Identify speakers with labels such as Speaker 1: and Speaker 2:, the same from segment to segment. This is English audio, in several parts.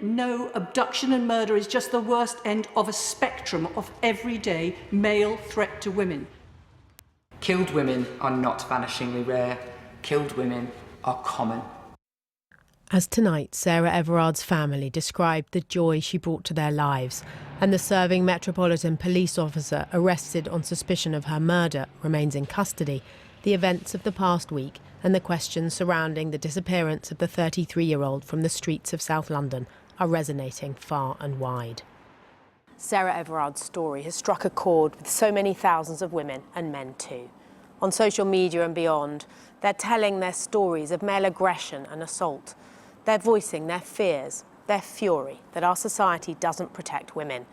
Speaker 1: women know abduction and murder is just the worst end of a spectrum of everyday male threat to women.
Speaker 2: Killed women are not vanishingly rare. Killed women are common.
Speaker 3: As tonight, Sara Everard's family described the joy she brought to their lives, and the serving Metropolitan Police officer arrested on suspicion of her murder remains in custody, the events of the past week and the questions surrounding the disappearance of the 33-year-old from the streets of South London are resonating far and wide. Sara Everard's story has struck a chord with so many thousands of women and men too. On social media and beyond, they're telling their stories of male aggression and assault. They're voicing their fears, their fury that our society doesn't protect women.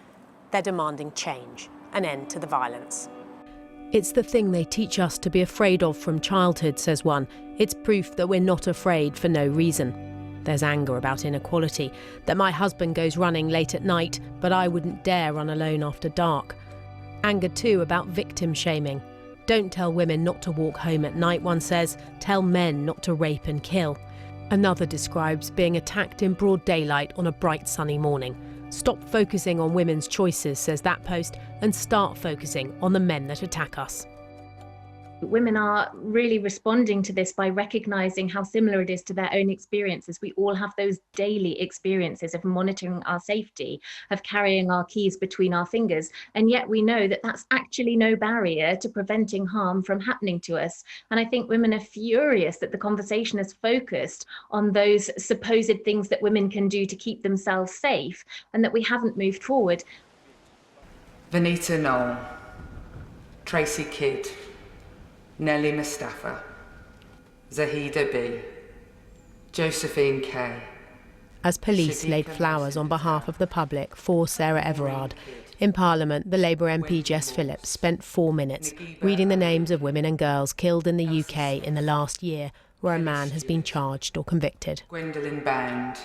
Speaker 3: They're demanding change, an end to the violence. It's the thing they teach us to be afraid of from childhood, says one. It's proof that we're not afraid for no reason. There's anger about inequality, that my husband goes running late at night, but I wouldn't dare run alone after dark. Anger too about victim shaming. Don't tell women not to walk home at night, one says. Tell men not to rape and kill. Another describes being attacked in broad daylight on a bright sunny morning. Stop focusing on women's choices, says that post, and start focusing on the men that attack us.
Speaker 4: Women are really responding to this by recognising how similar it is to their own experiences. We all have those daily experiences of monitoring our safety, of carrying our keys between our fingers, and yet we know that that's actually no barrier to preventing harm from happening to us. And I think women are furious that the conversation is focused on those supposed things that women can do to keep themselves safe, and that we haven't moved forward.
Speaker 2: Vanita Knoll, Tracy Kidd, Nellie Mustafa, Zahida B, Josephine K.
Speaker 3: As police laid flowers on behalf of the public for Sara Everard, in Parliament, the Labour MP Jess Phillips spent 4 minutes reading the names of women and girls killed in the UK in the last year where a man has been charged or convicted.
Speaker 2: Gwendolyn Bound,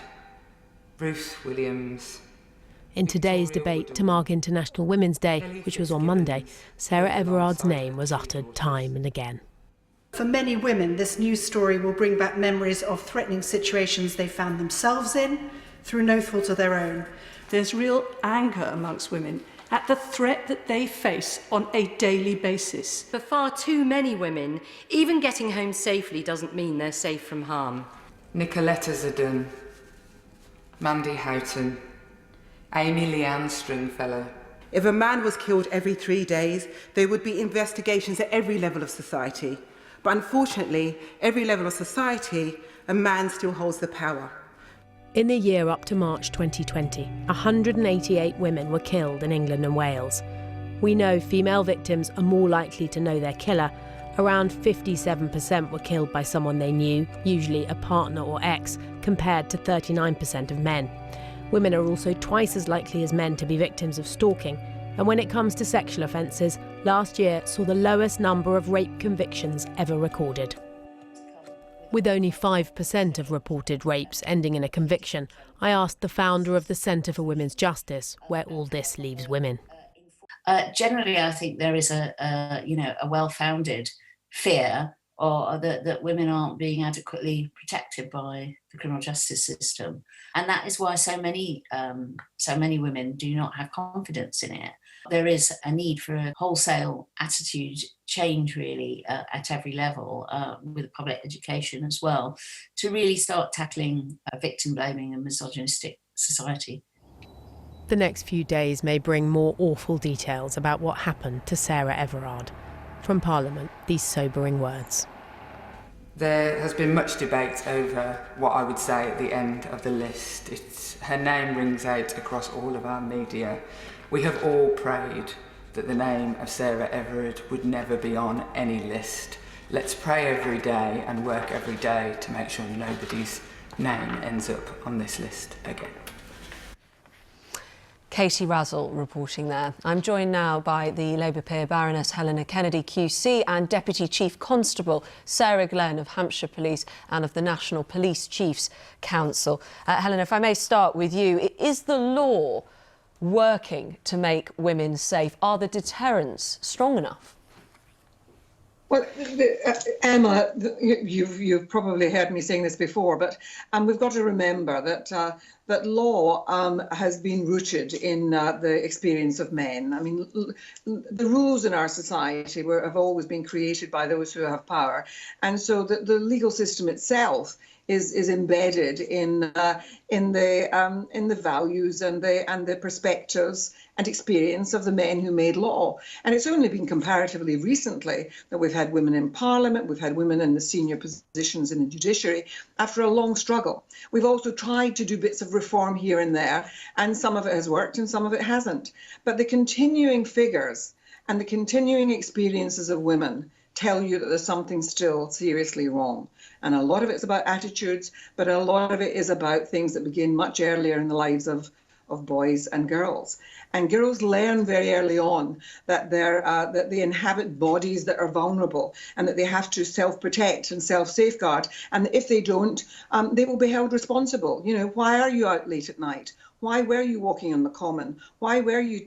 Speaker 2: Ruth Williams.
Speaker 3: In today's debate to mark International Women's Day, which was on Monday, Sara Everard's name was uttered time and again.
Speaker 1: For many women, this news story will bring back memories of threatening situations they found themselves in through no fault of their own. There's real anger amongst women at the threat that they face on a daily basis.
Speaker 5: For far too many women, even getting home safely doesn't mean they're safe from harm.
Speaker 2: Nicoletta Zadun, Mandy Houghton, Amy Leanne Stringfellow.
Speaker 6: If a man was killed every 3 days, there would be investigations at every level of society. But unfortunately, every level of society, a man still holds the power.
Speaker 3: In the year up to March 2020, 188 women were killed in England and Wales. We know female victims are more likely to know their killer. Around 57% were killed by someone they knew, usually a partner or ex, compared to 39% of men. Women are also twice as likely as men to be victims of stalking. And when it comes to sexual offences, last year saw the lowest number of rape convictions ever recorded. With only 5% of reported rapes ending in a conviction, I asked the founder of the Centre for Women's Justice where all this leaves women.
Speaker 7: Generally, I think there is a well-founded fear or that women aren't being adequately protected by the criminal justice system. And that is why so many women do not have confidence in it. There is a need for a wholesale attitude change, really, at every level, with public education as well, to really start tackling victim blaming and misogynistic society.
Speaker 3: The next few days may bring more awful details about what happened to Sara Everard. From Parliament, these sobering words.
Speaker 2: There has been much debate over what I would say at the end of the list. Her name rings out across all of our media. We have all prayed that the name of Sara Everard would never be on any list. Let's pray every day and work every day to make sure nobody's name ends up on this list again.
Speaker 8: Katie Razzall reporting there. I'm joined now by the Labour peer Baroness Helena Kennedy QC and Deputy Chief Constable Sarah Glen of Hampshire Police and of the National Police Chiefs Council. Helena, if I may start with you, is the law working to make women safe? Are the deterrents strong enough?
Speaker 9: Well, Emma, you've probably heard me saying this before, but we've got to remember that that law has been rooted in the experience of men. I mean, the rules in our society have always been created by those who have power, and so the legal system itself is embedded in the values and the perspectives and experience of the men who made law. And it's only been comparatively recently that we've had women in Parliament, we've had women in the senior positions in the judiciary after a long struggle. We've also tried to do bits of reform here and there, and some of it has worked and some of it hasn't. But the continuing figures and the continuing experiences of women tell you that there's something still seriously wrong. And a lot of it's about attitudes, but a lot of it is about things that begin much earlier in the lives of boys and girls. And girls learn very early on that that they inhabit bodies that are vulnerable and that they have to self-protect and self-safeguard. And if they don't, they will be held responsible. You know, why are you out late at night? Why were you walking on the common? Why were you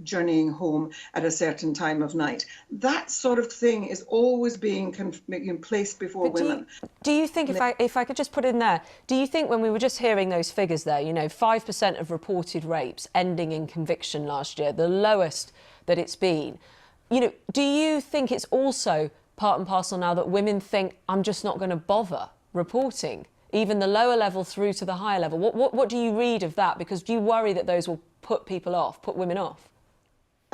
Speaker 9: journeying home at a certain time of night? That sort of thing is always being placed before women.
Speaker 8: Do you think, if I could just put in there, do you think when we were just hearing those figures there, you know, 5% of reported rapes ending in conviction last year, the lowest that it's been, you know, do you think it's also part and parcel now that women think, I'm just not going to bother reporting? Even the lower level through to the higher level. What do you read of that? Because do you worry that those will put people off, put women off?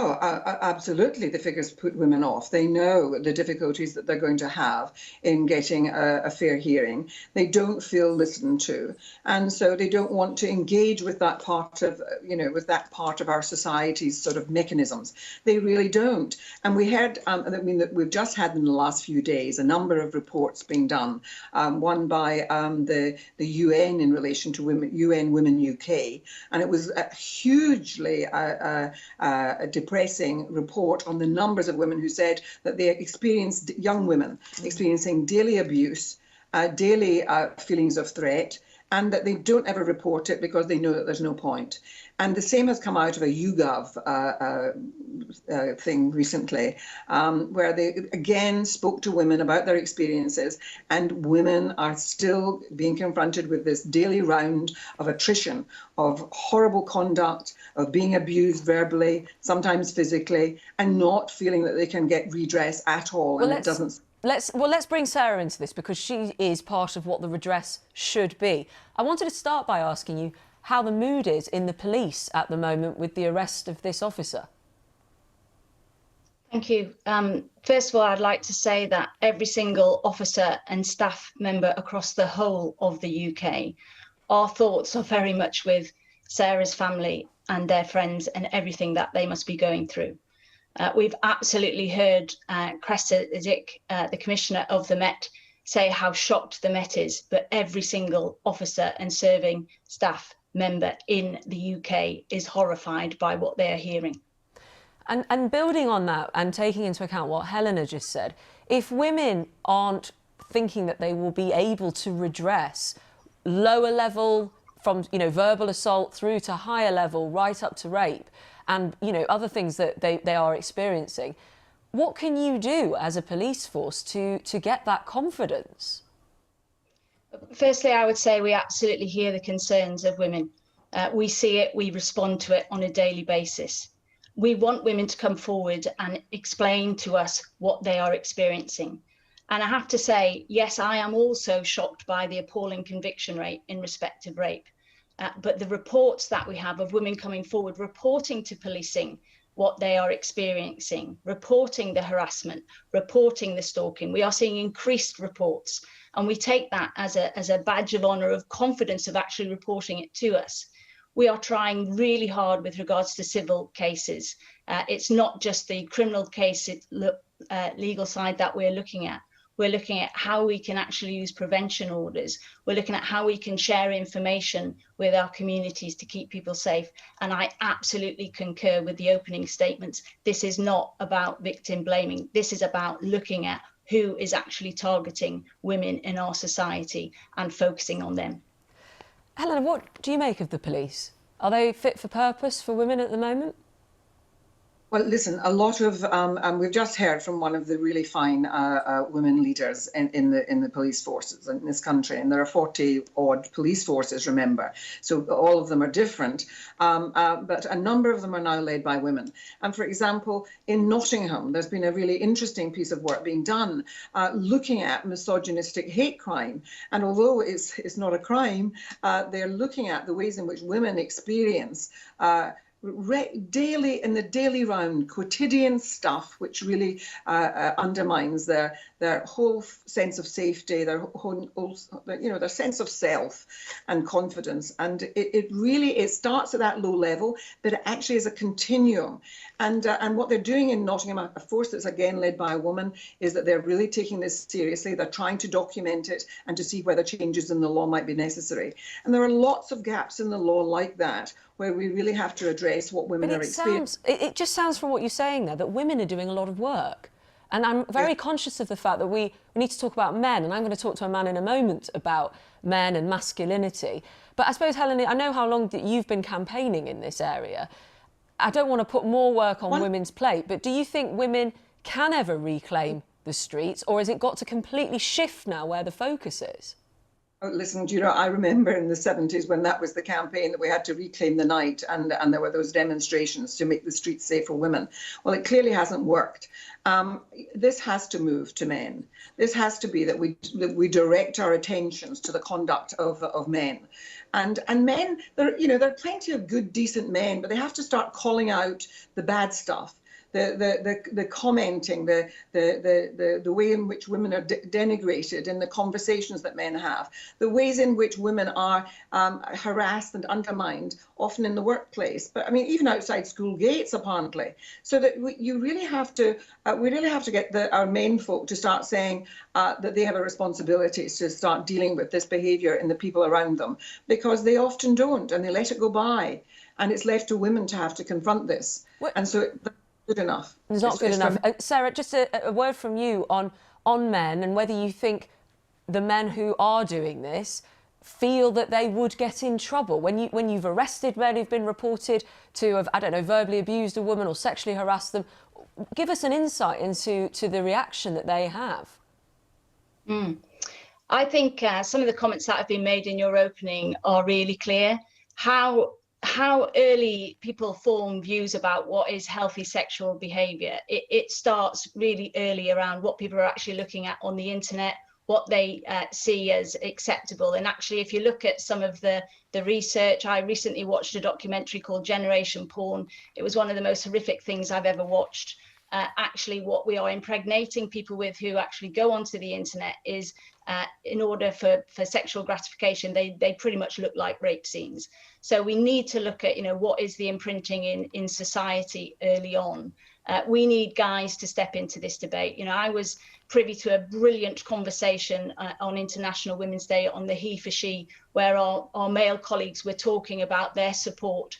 Speaker 9: Oh, absolutely. The figures put women off. They know the difficulties that they're going to have in getting a fair hearing. They don't feel listened to, and so they don't want to engage with that part of, you know, with that part of our society's sort of mechanisms. They really don't. And we heard, I mean, that we've just had in the last few days a number of reports being done. One by the UN in relation to UN Women UK, and it was a hugely depressing report on the numbers of women who said that they experienced, young women experiencing daily abuse, daily feelings of threat, and that they don't ever report it because they know that there's no point. And the same has come out of a YouGov thing recently, where they again spoke to women about their experiences, and women are still being confronted with this daily round of attrition, of horrible conduct, of being abused verbally, sometimes physically, and not feeling that they can get redress at all.
Speaker 8: Well,
Speaker 9: and it doesn't.
Speaker 8: Let's bring Sara into this, because she is part of what the redress should be. I wanted to start by asking you how the mood is in the police at the moment with the arrest of this officer.
Speaker 10: Thank you. First of all, I'd like to say that every single officer and staff member across the whole of the UK, our thoughts are very much with Sara's family and their friends and everything that they must be going through. We've absolutely heard Cressida Dick, the Commissioner of the Met, say how shocked the Met is, but every single officer and serving staff member in the UK is horrified by what they are hearing.
Speaker 8: And building on that and taking into account what Helena just said, if women aren't thinking that they will be able to redress lower level from, you know, verbal assault through to higher level, right up to rape, and, you know, other things that they are experiencing, what can you do as a police force to get that confidence?
Speaker 10: Firstly, I would say we absolutely hear the concerns of women. We see it, we respond to it on a daily basis. We want women to come forward and explain to us what they are experiencing. And I have to say, yes, I am also shocked by the appalling conviction rate in respect of rape. But the reports that we have of women coming forward, reporting to policing what they are experiencing, reporting the harassment, reporting the stalking, we are seeing increased reports. And we take that as a badge of honour of confidence of actually reporting it to us. We are trying really hard with regards to civil cases. It's not just the criminal case legal side that we're looking at. We're looking at how we can actually use prevention orders. We're looking at how we can share information with our communities to keep people safe. And I absolutely concur with the opening statements. This is not about victim blaming. This is about looking at who is actually targeting women in our society and focusing on them.
Speaker 8: Helena, what do you make of the police? Are they fit for purpose for women at the moment?
Speaker 9: Well, listen, a lot of, and we've just heard from one of the really fine women leaders in the police forces in this country, and there are 40 odd police forces, remember, so all of them are different, but a number of them are now led by women. And for example, in Nottingham, there's been a really interesting piece of work being done looking at misogynistic hate crime. And although it's not a crime, they're looking at the ways in which women experience daily, in the daily round, quotidian stuff, which really undermines their whole sense of safety, their whole, their sense of self and confidence. And it starts at that low level, but it actually is a continuum. And what they're doing in Nottingham, a force that's again led by a woman, is that they're really taking this seriously. They're trying to document it and to see whether changes in the law might be necessary. And there are lots of gaps in the law like that, where we really have to address what women are experiencing.
Speaker 8: It just sounds from what you're saying there that women are doing a lot of work. And I'm very conscious of the fact that we need to talk about men, and I'm going to talk to a man in a moment about men and masculinity. But I suppose, Helen, I know how long that you've been campaigning in this area. I don't want to put more work on women's plate, but do you think women can ever reclaim the streets, or has it got to completely shift now where the focus is?
Speaker 9: Oh, listen, I remember in the 70s when that was the campaign that we had to reclaim the night, and there were those demonstrations to make the streets safe for women. Well, it clearly hasn't worked. This has to move to men. This has to be that we direct our attentions to the conduct of men. And men, there are plenty of good, decent men, but they have to start calling out the bad stuff. The commenting, the way in which women are denigrated in the conversations that men have, the ways in which women are harassed and undermined, often in the workplace, but I mean even outside school gates apparently. So that we really have to get our men folk to start saying that they have a responsibility to start dealing with this behaviour in the people around them, because they often don't, and they let it go by, and it's left to women to have to confront this. And so. Good enough.
Speaker 8: It's not good enough. Sarah, just a word from you on men, and whether you think the men who are doing this feel that they would get in trouble when you've arrested men who've been reported to have, I don't know, verbally abused a woman or sexually harassed them. Give us an insight into the reaction that they have.
Speaker 10: I think some of the comments that have been made in your opening are really clear. How early people form views about what is healthy sexual behaviour. It starts really early around what people are actually looking at on the internet, what they see as acceptable. And actually, if you look at some of the research, I recently watched a documentary called Generation Porn. It was one of the most horrific things I've ever watched. Actually, what we are impregnating people with who actually go onto the internet is in order for sexual gratification, they pretty much look like rape scenes. So we need to look at, what is the imprinting in society early on. We need guys to step into this debate. I was privy to a brilliant conversation on International Women's Day on the he for she, where our male colleagues were talking about their support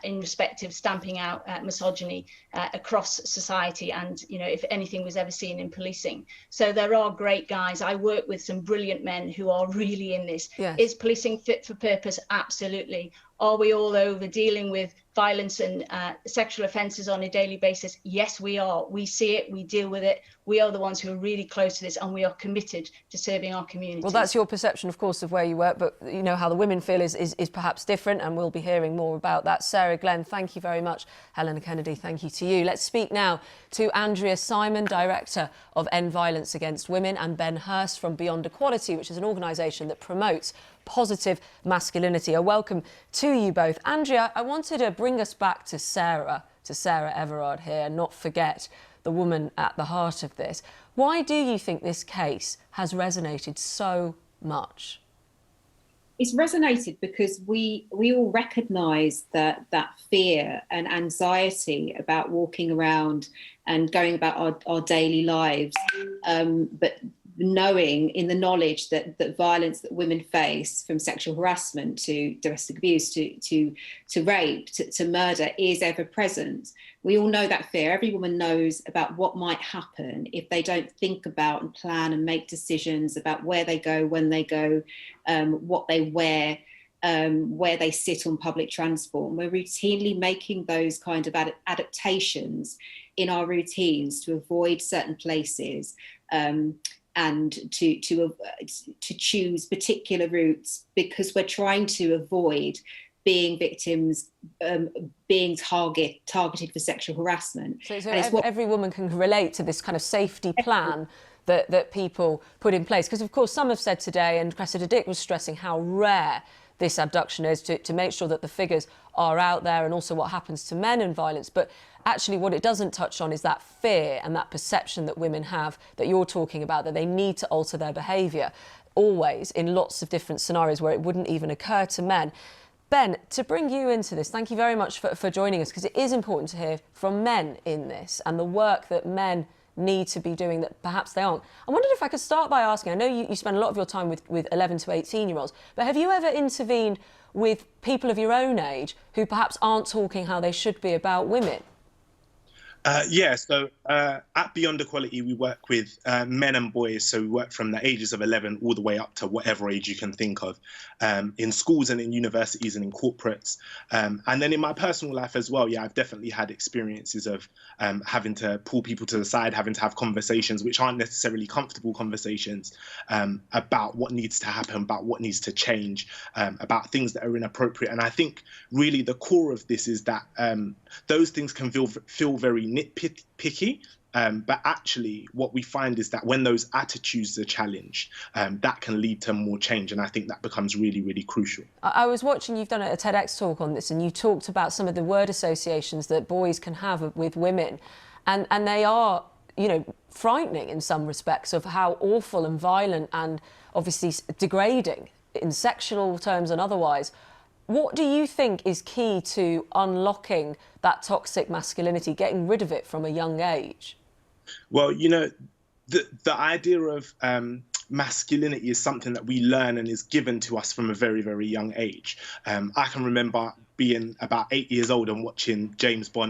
Speaker 10: in respect of stamping out misogyny across society, and if anything was ever seen in policing. So there are great guys. I work with some brilliant men who are really in this. Yes. Is policing fit for purpose? Absolutely. Are we all over dealing with violence and sexual offences on a daily basis? Yes, we are. We see it, we deal with it. We are the ones who are really close to this, and we are committed to serving our communities.
Speaker 8: Well, that's your perception, of course, of where you work, but how the women feel is perhaps different, and we'll be hearing more about that. Sarah, Glen, thank you very much. Helena Kennedy, thank you to you. Let's speak now to Andrea Simon, Director of End Violence Against Women, and Ben Hurst from Beyond Equality, which is an organisation that promotes positive masculinity. A welcome to you both. Andrea, I wanted to bring us back to Sara Everard here, and not forget the woman at the heart of this. Why do you think this case has resonated so much?
Speaker 11: It's resonated because we all recognise that fear and anxiety about walking around and going about our daily lives, but knowing in the knowledge that violence that women face, from sexual harassment to domestic abuse to rape to murder, is ever present. We all know that fear. Every woman knows about what might happen if they don't think about and plan and make decisions about where they go, when they go, what they wear, where they sit on public transport. And we're routinely making those kind of adaptations in our routines to avoid certain places and to choose particular routes, because we're trying to avoid being victims, being targeted for sexual harassment.
Speaker 8: So every woman can relate to this kind of safety plan that people put in place. Because, of course, some have said today, and Cressida Dick was stressing how rare this abduction is, to make sure that the figures are out there, and also what happens to men in violence. But actually what it doesn't touch on is that fear and that perception that women have, that you're talking about, that they need to alter their behaviour, always in lots of different scenarios where it wouldn't even occur to men. Ben, to bring you into this, thank you very much for joining us, because it is important to hear from men in this and the work that men need to be doing that perhaps they aren't. I wondered if I could start by asking, I know you spend a lot of your time with 11 to 18-year-olds, but have you ever intervened with people of your own age who perhaps aren't talking how they should be about women?
Speaker 12: Yeah, so at Beyond Equality, we work with men and boys. So we work from the ages of 11 all the way up to whatever age you can think of, in schools and in universities and in corporates. And then in my personal life as well, yeah, I've definitely had experiences of having to pull people to the side, having to have conversations which aren't necessarily comfortable conversations about what needs to happen, about what needs to change, about things that are inappropriate. And I think really the core of this is that those things can feel very nitpicky, but actually what we find is that when those attitudes are challenged, that can lead to more change, and I think that becomes really, really crucial.
Speaker 8: I was watching, you've done a TEDx talk on this, and you talked about some of the word associations that boys can have with women, and they are, you know, frightening in some respects, of how awful and violent and obviously degrading in sexual terms and otherwise. What do you think is key to unlocking that toxic masculinity, getting rid of it from a young age?
Speaker 12: Well, you know, the idea of masculinity is something that we learn and is given to us from a very, very young age. I can remember being about 8 years old and watching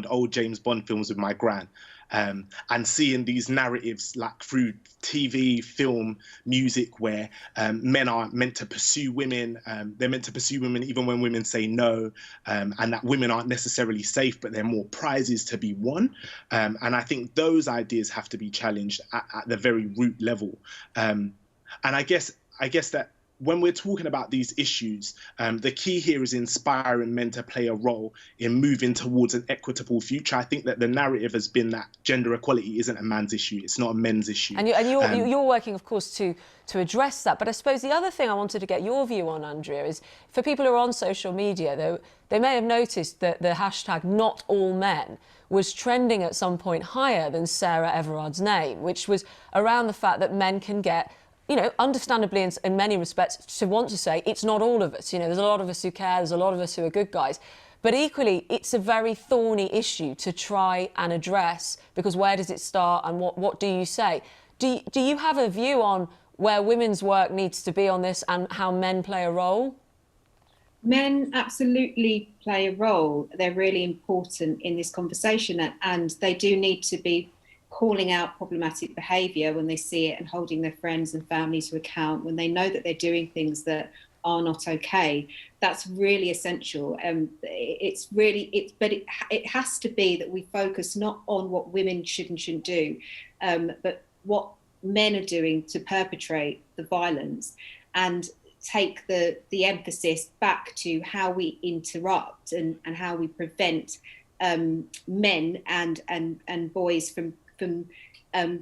Speaker 12: old James Bond films with my gran. And seeing these narratives like through TV, film, music, where men are meant to pursue women, they're meant to pursue women even when women say no, and that women aren't necessarily safe, but they're more prizes to be won. And I think those ideas have to be challenged at the very root level. And I guess that when we're talking about these issues, the key here is inspiring men to play a role in moving towards an equitable future. I think that the narrative has been that gender equality isn't a man's issue, it's not a men's issue.
Speaker 8: And you're working, of course, to address that. But I suppose the other thing I wanted to get your view on, Andrea, is for people who are on social media, though, they may have noticed that the hashtag #NotAllMen was trending at some point higher than Sara Everard's name, which was around the fact that men can get, you know, understandably in many respects, to want to say it's not all of us. You know, there's a lot of us who care, there's a lot of us who are good guys. But equally, it's a very thorny issue to try and address, because where does it start and what do you say? Do you have a view on where women's work needs to be on this and how men play a role?
Speaker 11: Men absolutely play a role. They're really important in this conversation, and they do need to be calling out problematic behaviour when they see it, and holding their friends and family to account when they know that they're doing things that are not okay. That's really essential. It has to be that we focus not on what women should and shouldn't do, but what men are doing to perpetrate the violence, and take the emphasis back to how we interrupt and how we prevent men and boys from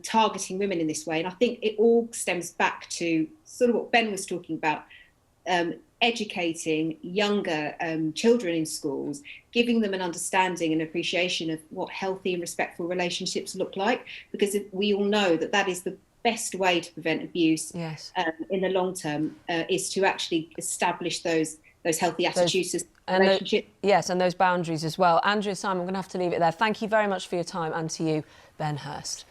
Speaker 11: targeting women in this way. And I think it all stems back to sort of what Ben was talking about, educating younger children in schools, giving them an understanding and appreciation of what healthy and respectful relationships look like, because we all know that that is the best way to prevent abuse.
Speaker 8: Yes.
Speaker 11: In the long term, is to actually establish those healthy attitudes and relationships.
Speaker 8: Yes, and those boundaries as well. Andrea, Simon, I'm going to have to leave it there. Thank you very much for your time, and to you, Ben Hurst.